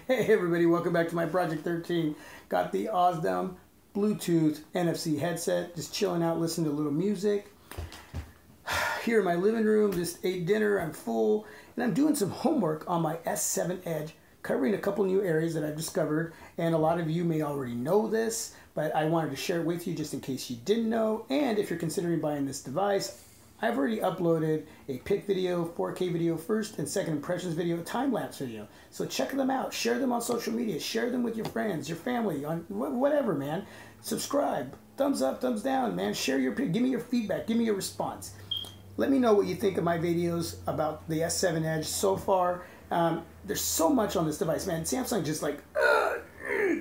Hey everybody, welcome back to my Project 13. Got the Osdom Bluetooth NFC headset, just chilling out, listening to a little music. Here in my living room, just ate dinner, I'm full, and I'm doing some homework on my S7Edge, covering a couple new areas that I've discovered, and a lot of you may already know this, but I wanted to share it with you just in case you didn't know. And if you're considering buying this device, I've already uploaded a pic video, 4K video, first and second impressions video, time-lapse video. So check them out, share them on social media, share them with your friends, your family, on whatever, man. Subscribe, thumbs up, thumbs down, man. Share your, give me your feedback, give me your response. Let me know what you think of my videos about the S7Edge so far. There's so much on this device, man. Samsung just like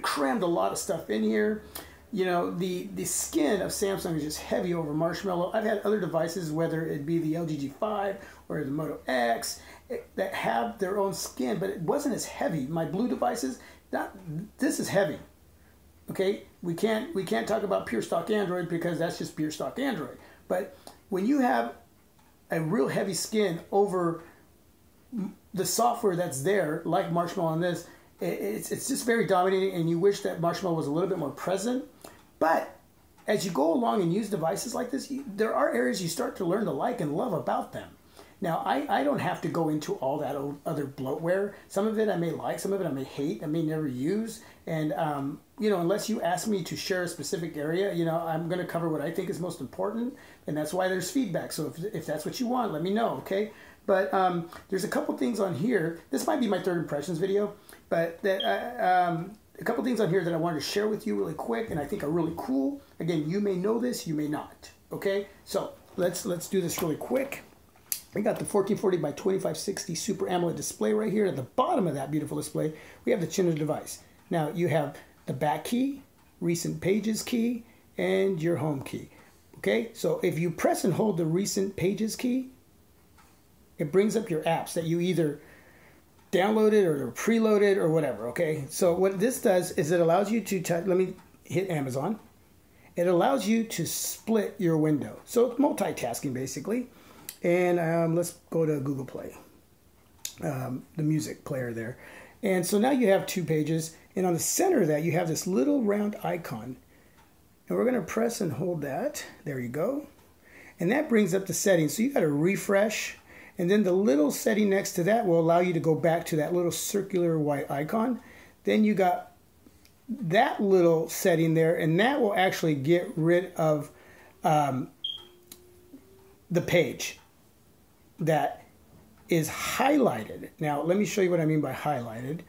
crammed a lot of stuff in here. You know, the skin of Samsung is just heavy over marshmallow. I've had other devices, whether it be the LG G5 or the Moto X, that have their own skin, but it wasn't as heavy. My blue devices, this is heavy. Okay, we can't talk about pure stock Android because that's just pure stock Android. But when you have a real heavy skin over the software that's there, like Marshmallow on this, it's just very dominating, and you wish that Marshmallow was a little bit more present. But as you go along and use devices like this, there are areas you start to learn to like and love about them. Now, I don't have to go into all that other bloatware. Some of it I may like, some of it I may hate, I may never use. And, you know, unless you ask me to share a specific area, you know, I'm going to cover what I think is most important. And that's why there's feedback. So if that's what you want, let me know, okay? But there's a couple things on here. This might be my third impressions video. But a couple things on here that I wanted to share with you really quick and I think are really cool. Again, you may know this, you may not, okay? So let's do this really quick. We got the 1440 by 2560 Super AMOLED display right here. At the bottom of that beautiful display, we have the chin of the device. Now you have the back key, recent pages key, and your home key. Okay, so if you press and hold the recent pages key, it brings up your apps that you either downloaded or preloaded or whatever. Okay, so what this does is it allows you to let me hit Amazon. It allows you to split your window. So it's multitasking basically. And let's go to Google Play, the music player there. And so now you have two pages, and on the center of that you have this little round icon. And we're going to press and hold that. There you go. And that brings up the settings. So you got to refresh, and then the little setting next to that will allow you to go back to that little circular white icon. Then you got that little setting there, and that will actually get rid of the page that is highlighted. Now, let me show you what I mean by highlighted.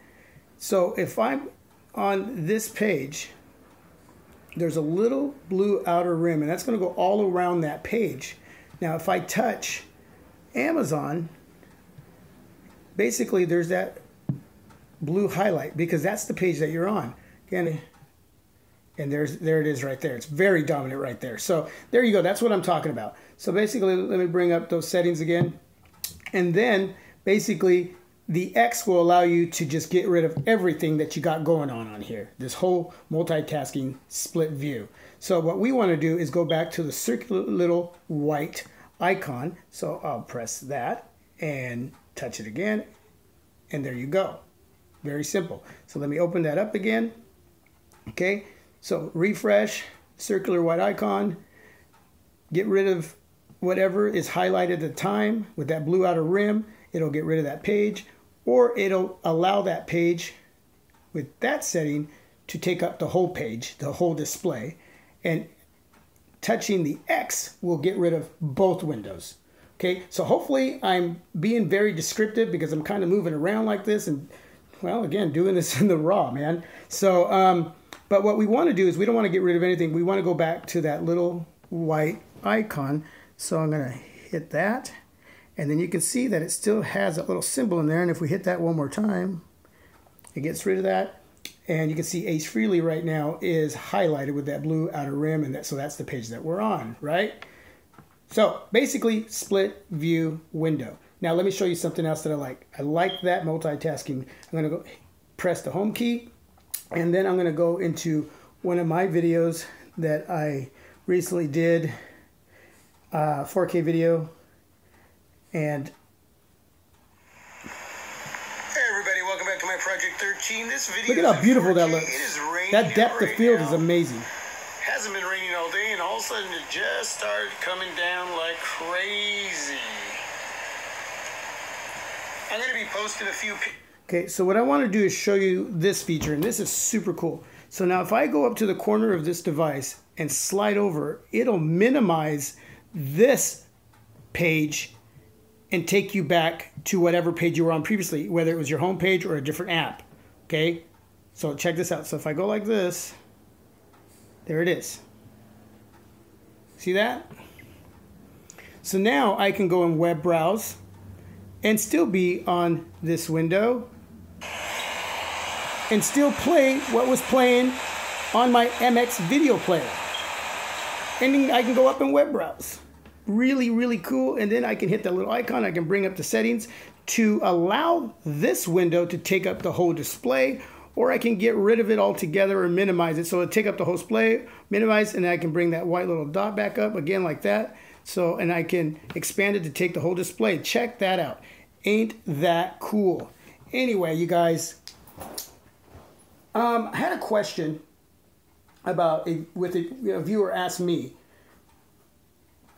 So if I'm on this page, there's a little blue outer rim, and that's going to go all around that page. Now, if I touch Amazon, basically there's that blue highlight because that's the page that you're on. Again, and there it is right there. It's very dominant right there. So there you go. That's what I'm talking about. So basically, let me bring up those settings again. And then basically the X will allow you to just get rid of everything that you got going on here. This whole multitasking split view. So what we want to do is go back to the circular little white icon. So I'll press that and touch it again. And there you go. Very simple. So let me open that up again. Okay. So refresh, circular white icon, get rid of whatever is highlighted at the time with that blue outer rim. It'll get rid of that page, or it'll allow that page with that setting to take up the whole page, the whole display. And touching the X will get rid of both windows. Okay, so hopefully I'm being very descriptive because I'm kind of moving around like this and, well, again, doing this in the raw, man. So, but what we want to do is we don't want to get rid of anything. We want to go back to that little white icon. So I'm going to hit that. And then you can see that it still has that little symbol in there. And if we hit that one more time, it gets rid of that. And you can see Ace Frehley right now is highlighted with that blue outer rim. And so that's the page that we're on, right? So basically, split view window. Now let me show you something else that I like. I like that multitasking. I'm going to go press the home key. And then I'm going to go into one of my videos that I recently did, 4K video. And hey everybody, welcome back to my Project 13. This video Look at how beautiful that 4K. looks. It is raining That depth of right field now. is amazing. Hasn't been raining all day, and all of a sudden it just started coming down like crazy. I'm going to be posting a few pictures. Okay, so what I want to do is show you this feature, and this is super cool. So now if I go up to the corner of this device and slide over, it'll minimize this page and take you back to whatever page you were on previously, whether it was your home page or a different app. Okay, so check this out. So if I go like this, there it is. See that? So now I can go in web browse and still be on this window and still play what was playing on my MX video player. And then I can go up and web browse. Really, really cool. And then I can hit that little icon. I can bring up the settings to allow this window to take up the whole display, or I can get rid of it altogether or minimize it. So it'll take up the whole display, minimize, and then I can bring that white little dot back up again like that. So, and I can expand it to take the whole display. Check that out. Ain't that cool? Anyway, you guys, I had a question about a viewer asked me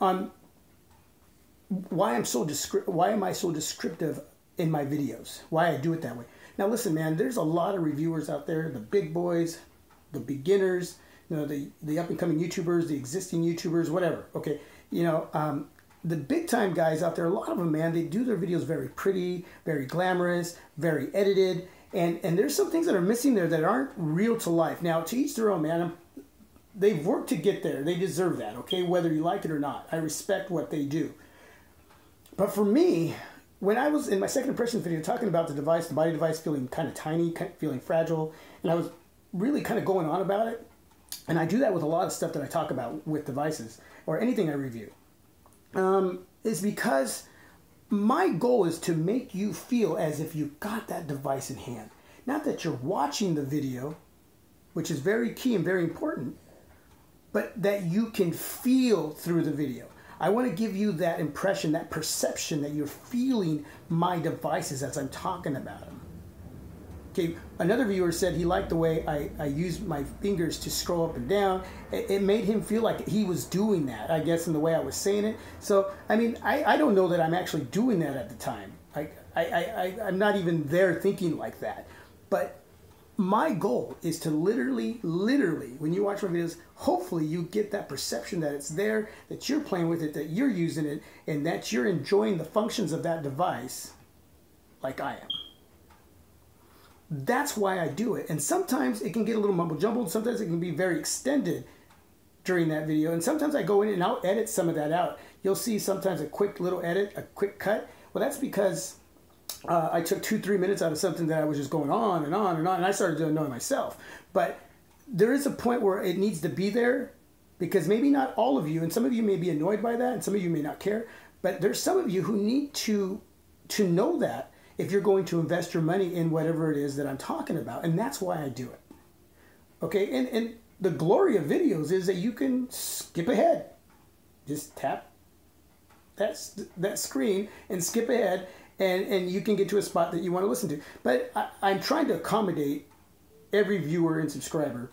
on why am I so descriptive in my videos? Why I do it that way? Now listen, man, there's a lot of reviewers out there, the big boys, the beginners, you know, the up and coming YouTubers, the existing YouTubers, whatever. Okay, you know, the big time guys out there, a lot of them, man, they do their videos very pretty, very glamorous, very edited. And there's some things that are missing there that aren't real to life. Now, to each their own, man. They've worked to get there. They deserve that, okay? Whether you like it or not. I respect what they do. But for me, when I was in my second impressions video talking about the device, the body device feeling kind of tiny, feeling fragile, and I was really kind of going on about it, and I do that with a lot of stuff that I talk about with devices or anything I review, is because my goal is to make you feel as if you've got that device in hand. Not that you're watching the video, which is very key and very important, but that you can feel through the video. I want to give you that impression, that perception that you're feeling my devices as I'm talking about them. Okay, another viewer said he liked the way I used my fingers to scroll up and down. It made him feel like he was doing that, I guess, in the way I was saying it. So, I mean, I don't know that I'm actually doing that at the time. I'm not even there thinking like that. But my goal is to literally, when you watch my videos, hopefully you get that perception that it's there, that you're playing with it, that you're using it, and that you're enjoying the functions of that device like I am. That's why I do it. And sometimes it can get a little mumble jumbled. Sometimes it can be very extended during that video. And sometimes I go in and I'll edit some of that out. You'll see sometimes a quick little edit, a quick cut. Well, that's because I took 2-3 minutes out of something that I was just going on and on and on. And I started to annoy myself. But there is a point where it needs to be there, because maybe not all of you, and some of you may be annoyed by that and some of you may not care. But there's some of you who need to know that if you're going to invest your money in whatever it is that I'm talking about. And that's why I do it. Okay, and the glory of videos is that you can skip ahead. Just tap that screen and skip ahead, and you can get to a spot that you want to listen to. But I'm trying to accommodate every viewer and subscriber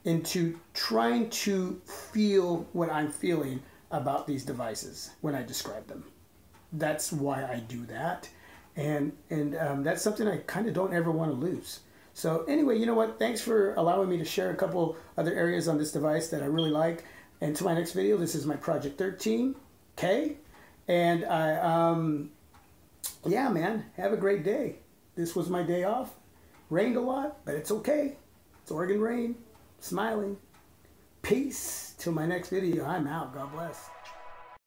into trying to feel what I'm feeling about these devices when I describe them. That's why I do that. And that's something I kind of don't ever want to lose. So anyway, you know what? Thanks for allowing me to share a couple other areas on this device that I really like. And to my next video, this is my Project 13K. And yeah, man, have a great day. This was my day off. Rained a lot, but it's okay. It's Oregon rain. Smiling. Peace. Till my next video, I'm out. God bless.